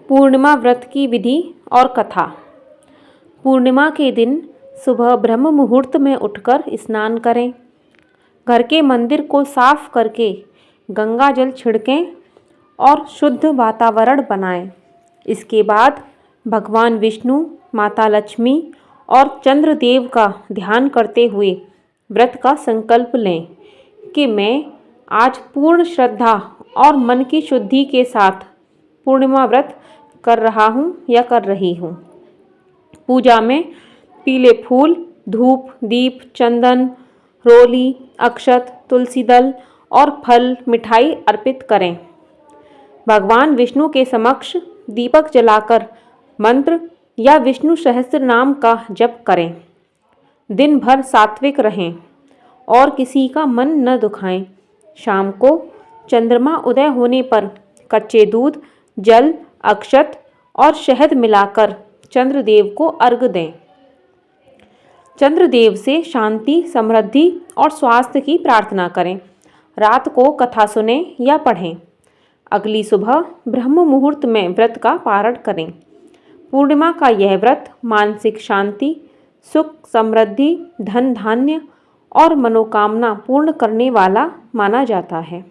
पूर्णिमा व्रत की विधि और कथा। पूर्णिमा के दिन सुबह ब्रह्म मुहूर्त में उठकर स्नान करें। घर के मंदिर को साफ करके गंगा जल छिड़कें और शुद्ध वातावरण बनाएं। इसके बाद भगवान विष्णु, माता लक्ष्मी और चंद्रदेव का ध्यान करते हुए व्रत का संकल्प लें कि मैं आज पूर्ण श्रद्धा और मन की शुद्धि के साथ पूर्णिमा व्रत कर रहा हूँ या कर रही हूँ। पूजा में पीले फूल, धूप, दीप, चंदन, रोली, अक्षत, तुलसी दल और फल, मिठाई अर्पित करें। भगवान विष्णु के समक्ष दीपक जलाकर मंत्र या विष्णु सहस्त्र नाम का जप करें। दिन भर सात्विक रहें और किसी का मन न दुखाएं। शाम को चंद्रमा उदय होने पर कच्चे दूध, जल, अक्षत और शहद मिलाकर चंद्रदेव को अर्घ्य दें। चंद्रदेव से शांति, समृद्धि और स्वास्थ्य की प्रार्थना करें। रात को कथा सुनें या पढ़ें। अगली सुबह ब्रह्म मुहूर्त में व्रत का पारण करें। पूर्णिमा का यह व्रत मानसिक शांति, सुख, समृद्धि, धन धान्य और मनोकामना पूर्ण करने वाला माना जाता है।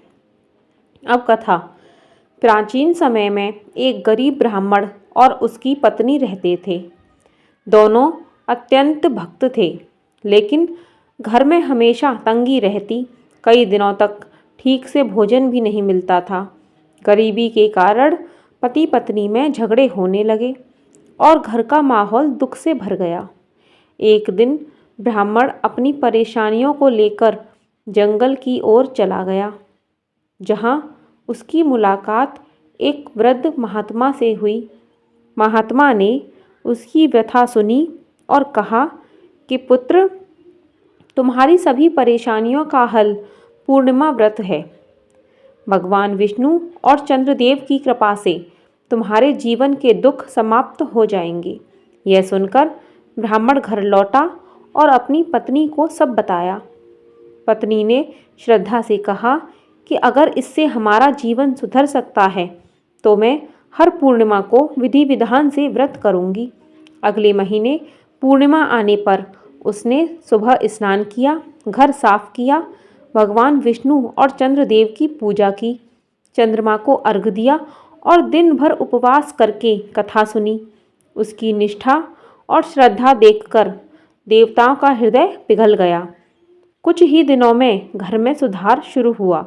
अब कथा। प्राचीन समय में एक गरीब ब्राह्मण और उसकी पत्नी रहते थे। दोनों अत्यंत भक्त थे, लेकिन घर में हमेशा तंगी रहती। कई दिनों तक ठीक से भोजन भी नहीं मिलता था। गरीबी के कारण पति पत्नी में झगड़े होने लगे और घर का माहौल दुख से भर गया। एक दिन ब्राह्मण अपनी परेशानियों को लेकर जंगल की ओर चला गया, जहाँ उसकी मुलाकात एक वृद्ध महात्मा से हुई। महात्मा ने उसकी व्यथा सुनी और कहा कि पुत्र, तुम्हारी सभी परेशानियों का हल पूर्णिमा व्रत है। भगवान विष्णु और चंद्रदेव की कृपा से तुम्हारे जीवन के दुख समाप्त हो जाएंगे। यह सुनकर ब्राह्मण घर लौटा और अपनी पत्नी को सब बताया। पत्नी ने श्रद्धा से कहा कि अगर इससे हमारा जीवन सुधर सकता है तो मैं हर पूर्णिमा को विधि विधान से व्रत करूंगी। अगले महीने पूर्णिमा आने पर उसने सुबह स्नान किया, घर साफ किया, भगवान विष्णु और चंद्रदेव की पूजा की, चंद्रमा को अर्घ्य दिया और दिन भर उपवास करके कथा सुनी। उसकी निष्ठा और श्रद्धा देखकर देवताओं का हृदय पिघल गया। कुछ ही दिनों में घर में सुधार शुरू हुआ।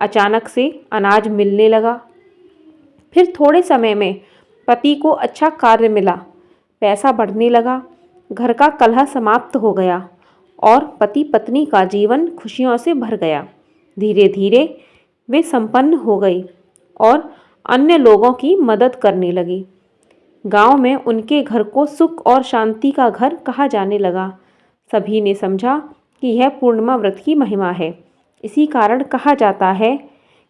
अचानक से अनाज मिलने लगा। फिर थोड़े समय में पति को अच्छा कार्य मिला, पैसा बढ़ने लगा। घर का कलह समाप्त हो गया और पति पत्नी का जीवन खुशियों से भर गया। धीरे धीरे वे संपन्न हो गई और अन्य लोगों की मदद करने लगी। गांव में उनके घर को सुख और शांति का घर कहा जाने लगा। सभी ने समझा कि यह पूर्णिमा व्रत की महिमा है। इसी कारण कहा जाता है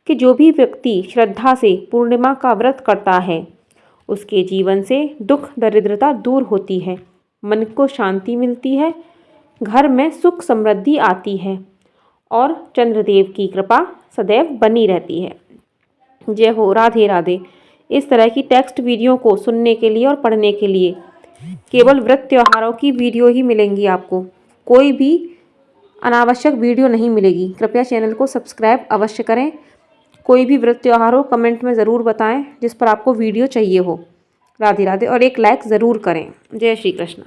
कि जो भी व्यक्ति श्रद्धा से पूर्णिमा का व्रत करता है, उसके जीवन से दुख दरिद्रता दूर होती है, मन को शांति मिलती है, घर में सुख समृद्धि आती है और चंद्रदेव की कृपा सदैव बनी रहती है। जय हो। राधे राधे। इस तरह की टेक्स्ट वीडियो को सुनने के लिए और पढ़ने के लिए केवल व्रत त्योहारों की वीडियो ही मिलेंगी आपको, कोई भी अनावश्यक वीडियो नहीं मिलेगी। कृपया चैनल को सब्सक्राइब अवश्य करें। कोई भी व्रत त्योहार हो कमेंट में ज़रूर बताएं जिस पर आपको वीडियो चाहिए हो। राधे राधे। और एक लाइक ज़रूर करें। जय श्री कृष्ण।